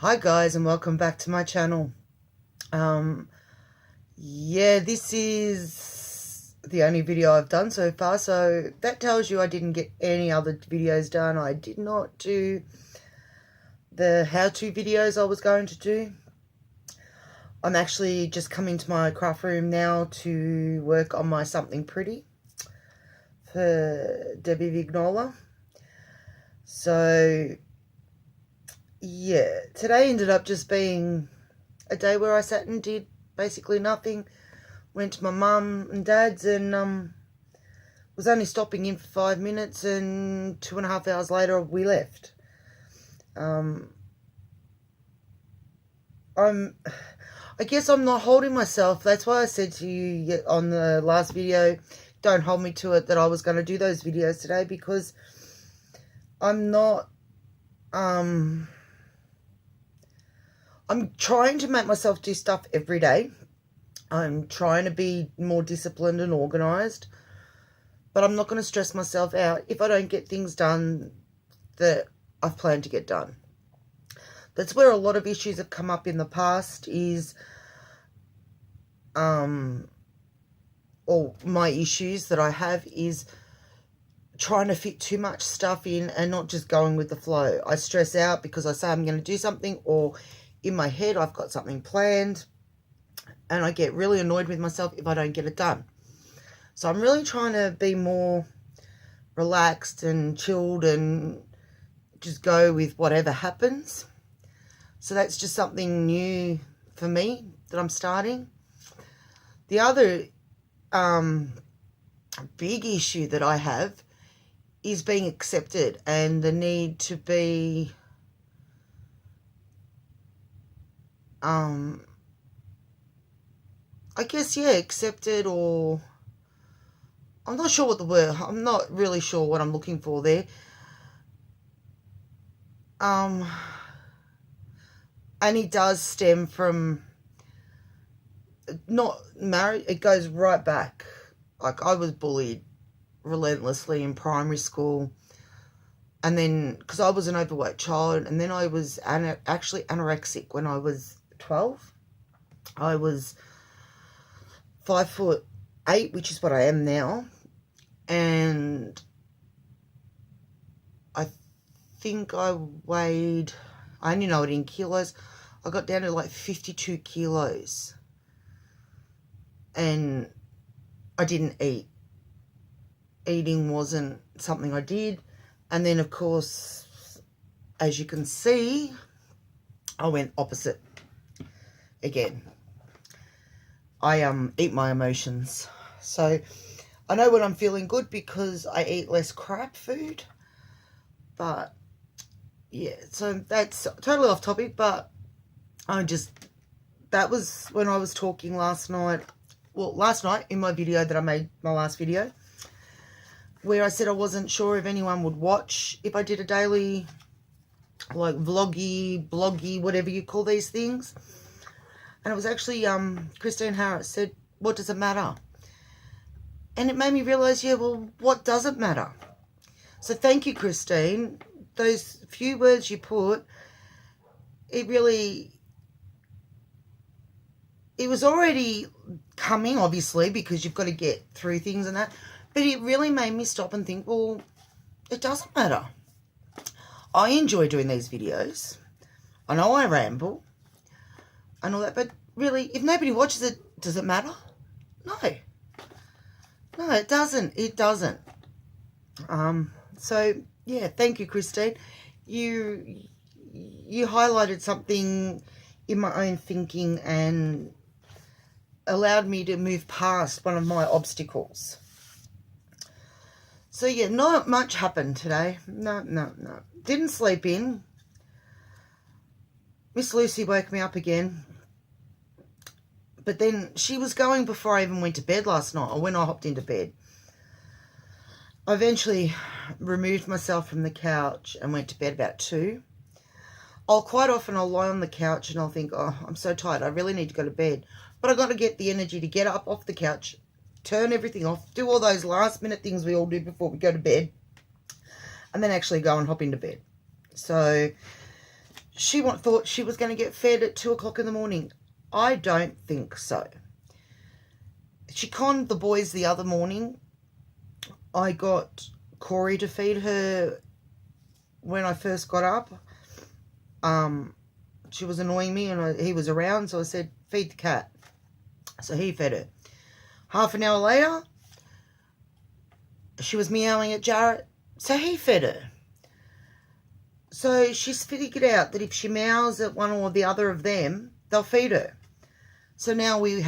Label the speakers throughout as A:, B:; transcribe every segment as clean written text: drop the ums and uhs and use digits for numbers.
A: Hi guys, and welcome back to my channel. This is the only video I've done so far, so that tells you I didn't get any other videos done. I did not do the how-to videos I was going to do. I'm actually just coming to my craft room now to work on my Something Pretty for Debbie Vignola. So yeah, today ended up just being a day where I sat and did basically nothing. Went to my mum and dad's and was only stopping in for 5 minutes, and 2.5 hours later we left. I guess I'm not holding myself. That's why I said to you on the last video, don't hold me to it, that I was going to do those videos today, because I'm not, I'm trying to make myself do stuff every day. I'm trying to be more disciplined and organised, but I'm not going to stress myself out if I don't get things done that I've planned to get done. That's where a lot of issues have come up in the past, is or my issues that I have is trying to fit too much stuff in and not just going with the flow. I stress out because I say I'm going to do something, or in my head I've got something planned, and I get really annoyed with myself if I don't get it done. So I'm really trying to be more relaxed and chilled and just go with whatever happens. So that's just something new for me that I'm starting. The other big issue that I have is being accepted, and the need to be I guess, accepted, or I'm not sure what the word, I'm not really sure what I'm looking for there. And it does stem from not marriage, it goes right back. Like, I was bullied relentlessly in primary school, and then, because I was an overweight child, and then I was actually anorexic when I was 12. I was 5'8", which is what I am now, and I think I only know it in kilos. I got down to like 52 kilos, and I didn't eat. Eating wasn't something I did. And then, of course, as you can see, I went opposite again. I eat my emotions. So I know when I'm feeling good because I eat less crap food. But yeah, so that's totally off topic, but that was when I was talking last night. Well, last night in my video that I made, my last video, where I said I wasn't sure if anyone would watch if I did a daily, like, vloggy, bloggy, whatever you call these things. And it was actually Christine Harris said, what does it matter? And it made me realise, well, what does it matter? So thank you, Christine. Those few words you put, it was already coming, obviously, because you've got to get through things and that. But it really made me stop and think, well, it doesn't matter. I enjoy doing these videos. I know I ramble and all that, but really, if nobody watches it, does it matter? No. No, it doesn't. It doesn't. So, yeah, thank you, Christine. You highlighted something in my own thinking and allowed me to move past one of my obstacles. So, yeah, not much happened today. No. Didn't sleep in. Miss Lucy woke me up again. But then she was going before I even went to bed last night, or when I hopped into bed. I eventually removed myself from the couch and went to bed about 2. Quite often I'll lie on the couch and I'll think, oh, I'm so tired, I really need to go to bed. But I've got to get the energy to get up off the couch, turn everything off, do all those last minute things we all do before we go to bed, and then actually go and hop into bed. So she thought she was going to get fed at 2 o'clock in the morning. I don't think so. She conned the boys the other morning. I got Corey to feed her when I first got up. She was annoying me and he was around, so I said, feed the cat. So he fed her. Half an hour later, she was meowing at Jarrett, so he fed her. So she's figured out that if she meows at one or the other of them, they'll feed her. So now we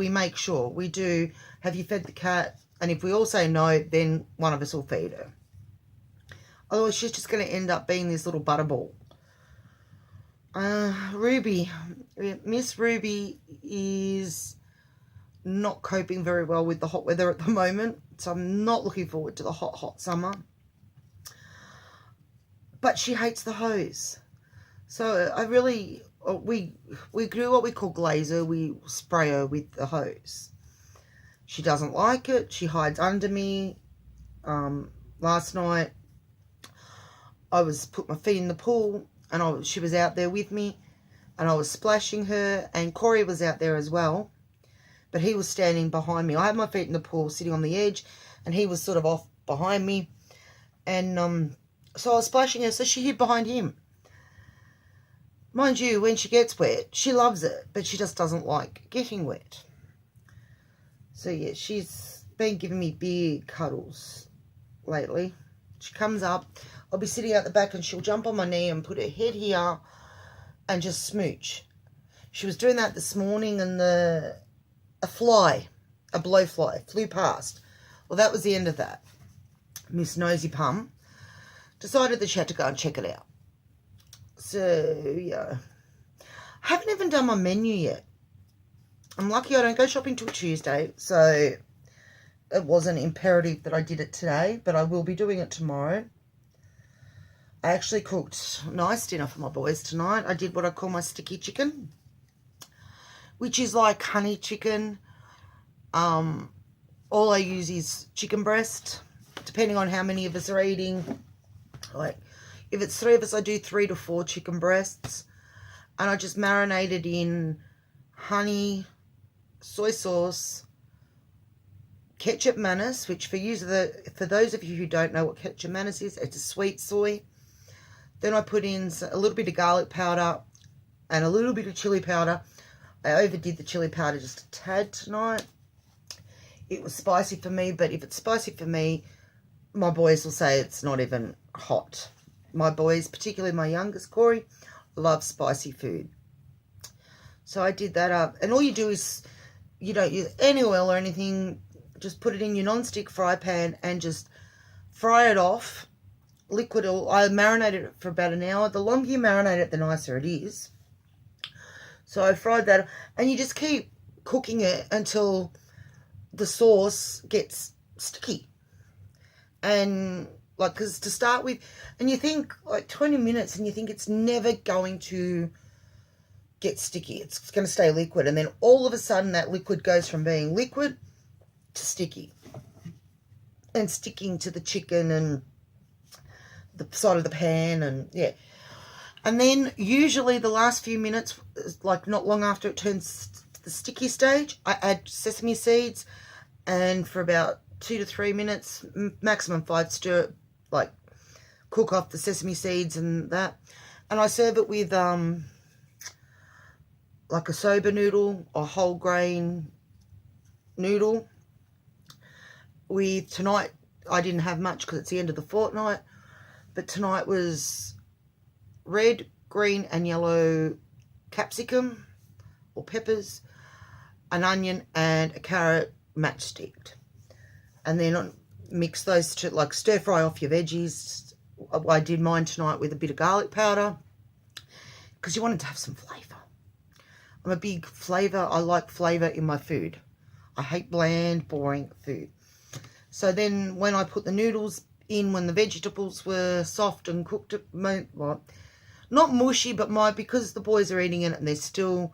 A: make sure we do, have you fed the cat? And if we all say no, then one of us will feed her. Otherwise, she's just going to end up being this little butterball. Ruby. Miss Ruby is not coping very well with the hot weather at the moment. So I'm not looking forward to the hot summer. But she hates the hose. So we do what we call glazer. We spray her with the hose. She doesn't like it. She hides under me. Last night, I put my feet in the pool, and she was out there with me, and I was splashing her, and Corey was out there as well, but he was standing behind me. I had my feet in the pool, sitting on the edge, and he was sort of off behind me, and so I was splashing her, so she hid behind him. Mind you, when she gets wet, she loves it, but she just doesn't like getting wet. So yeah, she's been giving me big cuddles lately. She comes up, I'll be sitting out the back and she'll jump on my knee and put her head here and just smooch. She was doing that this morning, and a blowfly, flew past. Well, that was the end of that. Miss Nosy Pum decided that she had to go and check it out. So, yeah. I haven't even done my menu yet. I'm lucky I don't go shopping till Tuesday, so it wasn't imperative that I did it today, but I will be doing it tomorrow. I actually cooked a nice dinner for my boys tonight. I did what I call my sticky chicken, which is like honey chicken. All I use is chicken breast, depending on how many of us are eating. Like, if it's 3 of us, I do 3 to 4 chicken breasts, and I just marinated in honey, soy sauce, ketchup mayonnaise, which for those of you who don't know what ketchup mayonnaise is, it's a sweet soy. Then I put in a little bit of garlic powder and a little bit of chili powder. I overdid the chili powder just a tad tonight. It was spicy for me, but if it's spicy for me, my boys will say it's not even hot. My boys, particularly my youngest, Corey, love spicy food. So I did that up. And all you do is, you don't use any oil or anything. Just put it in your non-stick fry pan and just fry it off. Liquid oil. I marinated it for about an hour. The longer you marinate it, the nicer it is. So I fried that. And you just keep cooking it until the sauce gets sticky. And like, because to start with, and you think like 20 minutes and you think it's never going to get sticky. It's going to stay liquid. And then all of a sudden that liquid goes from being liquid to sticky. And sticking to the chicken and the side of the pan, and yeah. And then usually the last few minutes, like not long after it turns to the sticky stage, I add sesame seeds, and for about 2 to 3 minutes, maximum 5, stir, like cook off the sesame seeds and that. And I serve it with like a soba noodle or whole grain noodle. Tonight, I didn't have much because it's the end of the fortnight, but tonight was red, green and yellow capsicum or peppers, an onion and a carrot matchsticked. And then mix those to, like, stir fry off your veggies. I did mine tonight with a bit of garlic powder because you wanted to have some flavour. I'm a big flavour. I like flavour in my food. I hate bland, boring food. So then when I put the noodles in, when the vegetables were soft and cooked, well, not mushy, but because the boys are eating it and they're still,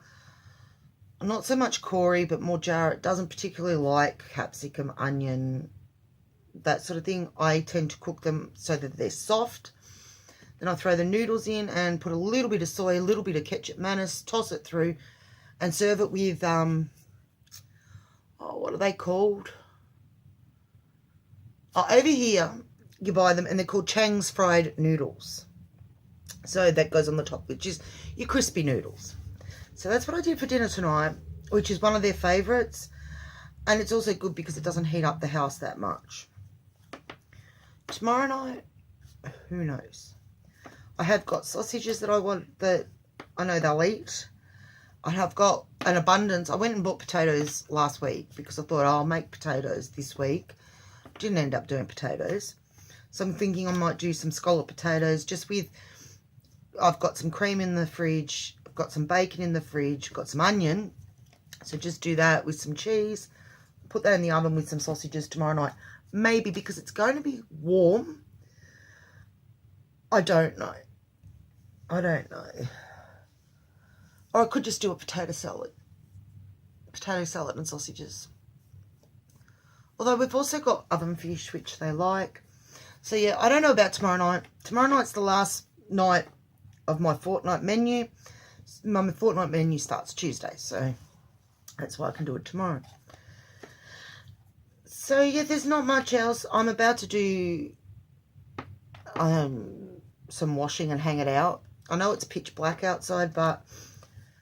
A: not so much Corey, but more Jarrett doesn't particularly like capsicum, onion, that sort of thing. I tend to cook them so that they're soft. Then I throw the noodles in and put a little bit of soy, a little bit of ketchup mayonnaise, toss it through and serve it with, what are they called? Oh, over here, you buy them and they're called Chang's fried noodles. So that goes on the top, which is your crispy noodles. So that's what I did for dinner tonight, which is one of their favourites. And it's also good because it doesn't heat up the house that much. Tomorrow night, who knows? I have got sausages that I know they'll eat. I have got an abundance. I went and bought potatoes last week because I thought I'll make potatoes this week. Didn't end up doing potatoes. So I'm thinking I might do some scallop potatoes just with, I've got some cream in the fridge. I've got some bacon in the fridge. I've got some onion. So just do that with some cheese. Put that in the oven with some sausages tomorrow night. Maybe because it's going to be warm. I don't know. I don't know. Or I could just do a potato salad. Potato salad and sausages. Although we've also got oven fish, which they like. So yeah, I don't know about tomorrow night. Tomorrow night's the last night of my fortnight menu. My fortnight menu starts Tuesday, so that's why I can do it tomorrow. So yeah, there's not much else. I'm about to do some washing and hang it out. I know it's pitch black outside, but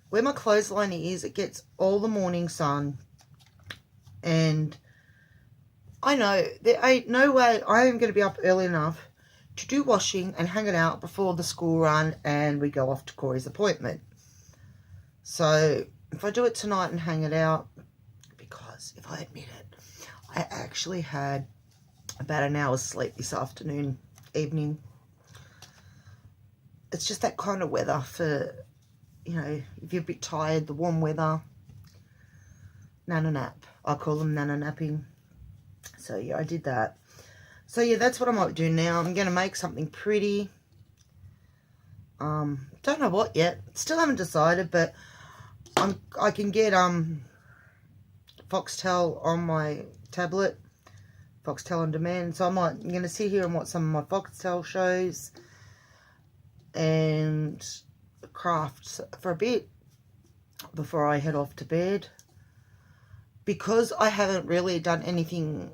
A: where my clothesline is, it gets all the morning sun. And I know there ain't no way I am going to be up early enough to do washing and hang it out before the school run and we go off to Corey's appointment. So if I do it tonight and hang it out, because if I admit it, I actually had about an hour's sleep this evening. It's just that kind of weather for, you know, if you're a bit tired, the warm weather, nana nap. I call them nana napping. So yeah, I did that. So yeah, that's what I might do now. I'm going to make something pretty. Don't know what yet. Still haven't decided, but I can get Foxtel on my tablet, Foxtel on demand. So I'm going to sit here and watch some of my Foxtel shows and craft for a bit before I head off to bed. Because I haven't really done anything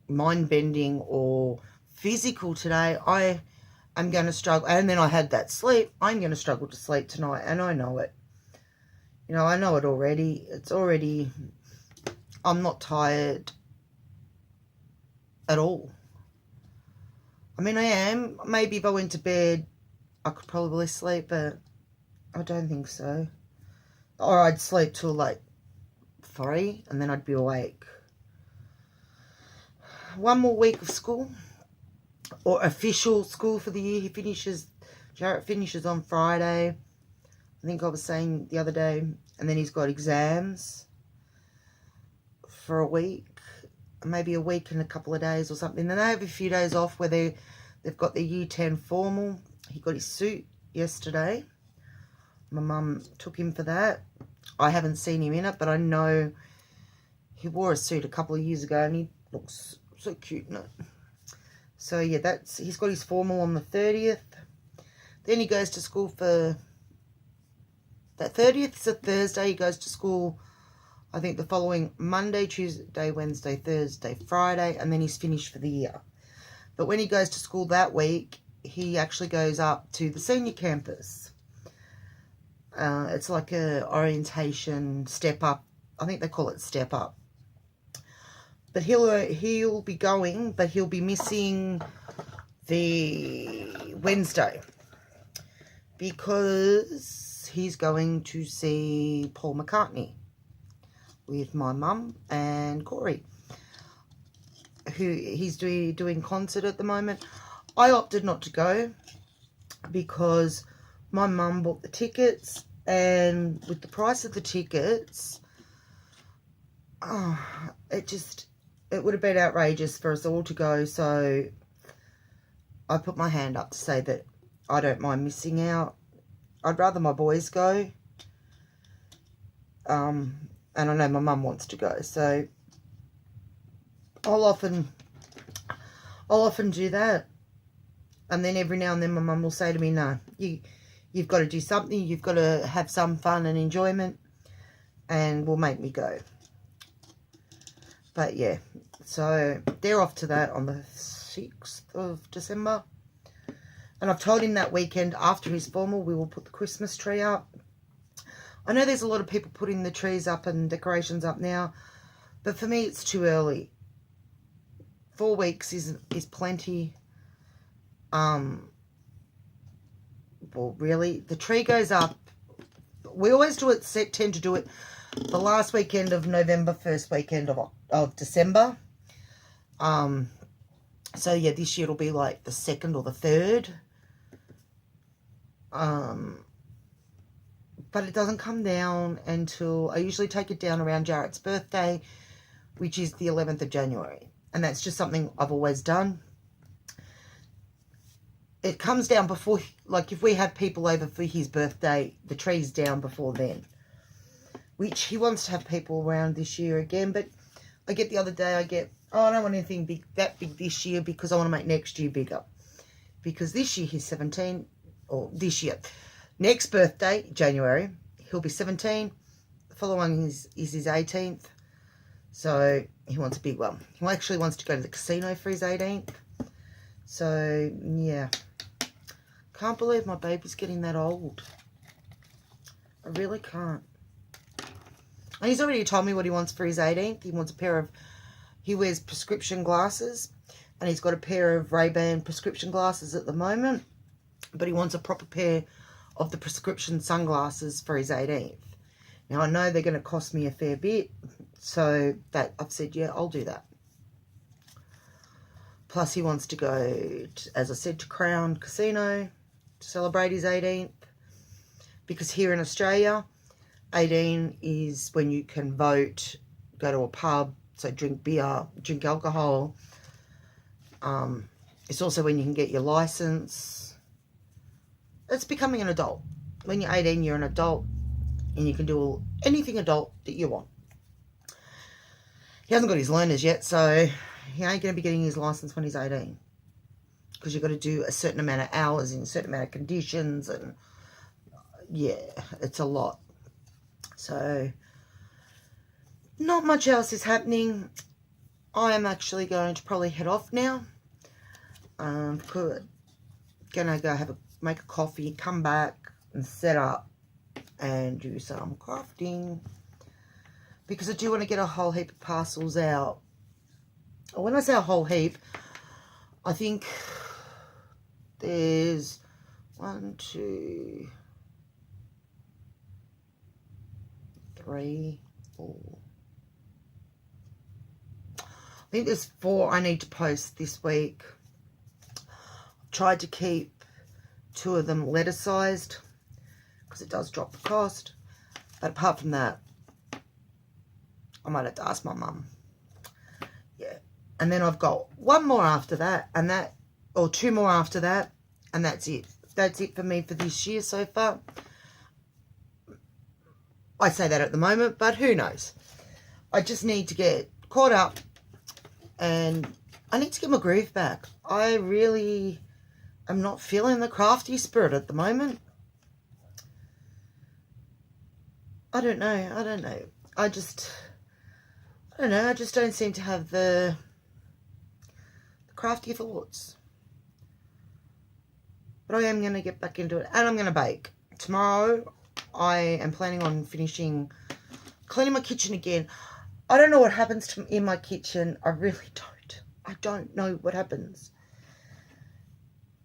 A: mind-bending or physical today, I am going to struggle. And then I had that sleep. I'm going to struggle to sleep tonight, and I know it. You know, I know it already. I'm not tired at all. I mean, I am. Maybe if I went to bed, I could probably sleep, but I don't think so. Or I'd sleep till like 3 and then I'd be awake. One more week of school, or official school for the year. Jarrett finishes on Friday, I think I was saying the other day, and then he's got exams for a week, maybe a week and a couple of days or something. Then they have a few days off where they've got their year 10 formal. He got his suit yesterday. My mum took him for that. I haven't seen him in it, but I know he wore a suit a couple of years ago and he looks so cute in it. So yeah, he's got his formal on the 30th. Then he goes to school for that 30th. It's a Thursday. He goes to school, I think, the following Monday, Tuesday, Wednesday, Thursday, Friday, and then he's finished for the year. But when he goes to school that week, he actually goes up to the senior campus. It's like a orientation step up. I think they call it step up. But he'll be going, but he'll be missing the Wednesday because he's going to see Paul McCartney with my mum and Corey, who he's doing concert at the moment. I opted not to go because my mum bought the tickets, and with the price of the tickets, it would have been outrageous for us all to go. So I put my hand up to say that I don't mind missing out. I'd rather my boys go. And I know my mum wants to go, so I'll often do that. And then every now and then my mum will say to me, no, you've got to do something. You've got to have some fun and enjoyment, and will make me go. But yeah, so they're off to that on the 6th of December. And I've told him that weekend after his formal, we will put the Christmas tree up. I know there's a lot of people putting the trees up and decorations up now, but for me it's too early. 4 weeks is plenty. Well, really, the tree goes up. We always tend to do it the last weekend of November, first weekend of December. So yeah, this year it'll be like the 2nd or the 3rd. But it doesn't come down until, I usually take it down around Jarrett's birthday, which is the 11th of January. And that's just something I've always done. It comes down before, like if we have people over for his birthday, the tree's down before then. Which he wants to have people around this year again. But I get the other day, I don't want anything that big this year because I want to make next year bigger. Because this year he's 17, or this year. Next birthday, January, he'll be 17. The following is his 18th. So he wants a big one. He actually wants to go to the casino for his 18th. So, yeah. Can't believe my baby's getting that old. I really can't. And he's already told me what he wants for his 18th. He wants he wears prescription glasses. And he's got a pair of Ray-Ban prescription glasses at the moment. But he wants a proper pair of the prescription sunglasses for his 18th. Now, I know they're going to cost me a fair bit. So that I've said, yeah, I'll do that. Plus, he wants to go, as I said, to Crown Casino to celebrate his 18th. Because here in Australia, 18 is when you can vote, go to a pub, so drink beer, drink alcohol. It's also when you can get your license. It's becoming an adult. When you're 18, you're an adult, and you can do anything adult that you want. He hasn't got his learners yet, so he ain't going to be getting his license when he's 18. Because you've got to do a certain amount of hours in a certain amount of conditions, and yeah, it's a lot. So, not much else is happening. I am actually going to probably head off now. Gonna go make a coffee, come back and set up and do some crafting. Because I do want to get a whole heap of parcels out. When I say a whole heap, I think there's 1, 2, 3, 4. I think there's 4 I need to post this week. I've tried to keep 2 of them letter sized because it does drop the cost. But apart from that, I might have to ask my mum. Yeah. And then I've got 1 more after that, and that, or 2 more after that, and that's it. That's it for me for this year so far. I say that at the moment, but who knows? I just need to get caught up, and I need to get my groove back. I really am not feeling the crafty spirit at the moment. I don't know. I just don't seem to have the crafty thoughts. But I am going to get back into it. And I'm going to bake. Tomorrow, I am planning on cleaning my kitchen again. I don't know what happens in my kitchen. I really don't. I don't know what happens.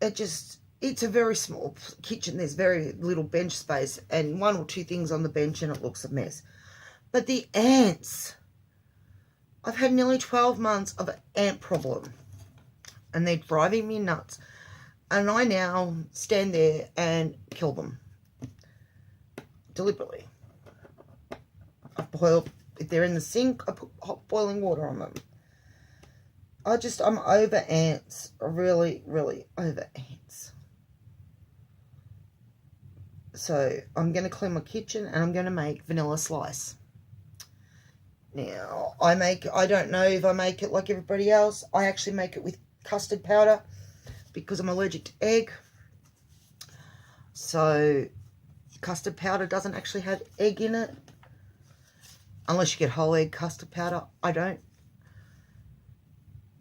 A: It's a very small kitchen. There's very little bench space. And 1 or 2 things on the bench and it looks a mess. But the ants. I've had nearly 12 months of an ant problem. And they're driving me nuts. And I now stand there and kill them. Deliberately. If they're in the sink, I put hot boiling water on them. I'm over ants. Really, really over ants. So, I'm going to clean my kitchen and I'm going to make vanilla slice. Now, I don't know if I make it like everybody else. I actually make it with custard powder. because I'm allergic to egg. So custard powder doesn't actually have egg in it. Unless you get whole egg custard powder. I don't.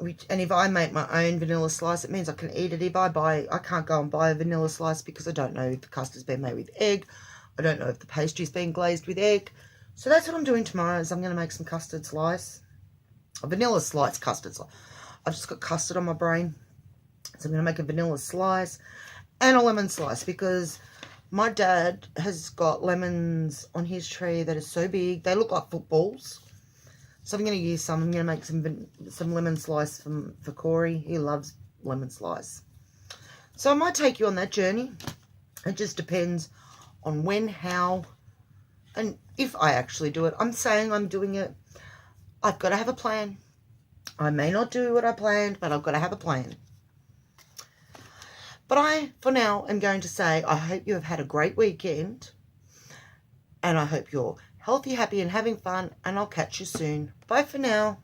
A: And if I make my own vanilla slice, it means I can eat it. If I can't go and buy a vanilla slice because I don't know if the custard's been made with egg. I don't know if the pastry's been glazed with egg. So that's what I'm doing tomorrow, is I'm going to make some custard slice. A vanilla slice custard slice. I've just got custard on my brain. So I'm going to make a vanilla slice and a lemon slice, because my dad has got lemons on his tree that are so big. They look like footballs. So I'm going to use some. I'm going to make some lemon slice for Corey. He loves lemon slice. So I might take you on that journey. It just depends on when, how, and if I actually do it. I'm saying I'm doing it. I've got to have a plan. I may not do what I planned, but I've got to have a plan. But I, for now, am going to say I hope you have had a great weekend. And I hope you're healthy, happy, and having fun. And I'll catch you soon. Bye for now.